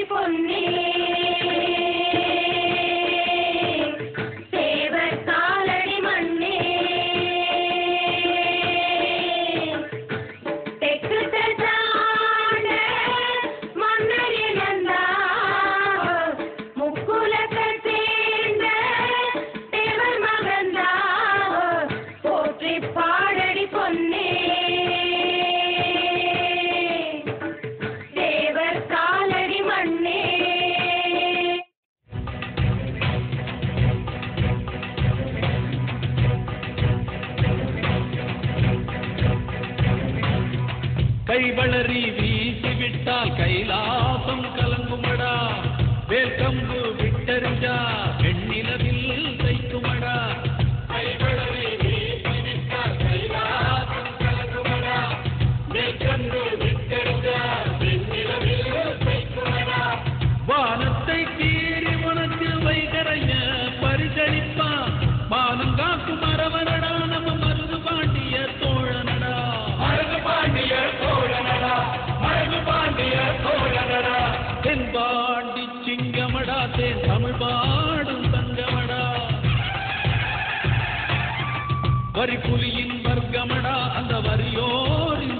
பொன்னே தேவர் காலடி மண்ணே தெற்கு தசாண்ட மன்னர் இழந்தா முக்குலத்தை சேர்ந்த தேவர் மகந்தா போற்றி பாடடி பொன்னே கைவளரி வீசிவிட்டால் கைலாசம் கலங்குமடா வேல்கம்பு விட்டறிஞ்சா வெண்ணிலவில் தைக்குமடா கைவளரி வீசிவிட்டால் கைலாசம் கலங்குமடா வேல்கம்பு விட்டறிஞ்சா வெண்ணிலவில் தைக்குமடா வானத்தை கீறி உனக்கு வைகரைய பரிசளிப்பான் மானம் காக்கும் மரவனடா நம்ம மருது பாண்டிய தோழனடா தென்பாண்டி சிங்கமடா தேன் தமிழ் பாடும் தங்கமடா வரி புலியின் வர்க்கமடா அந்த வரியோரின்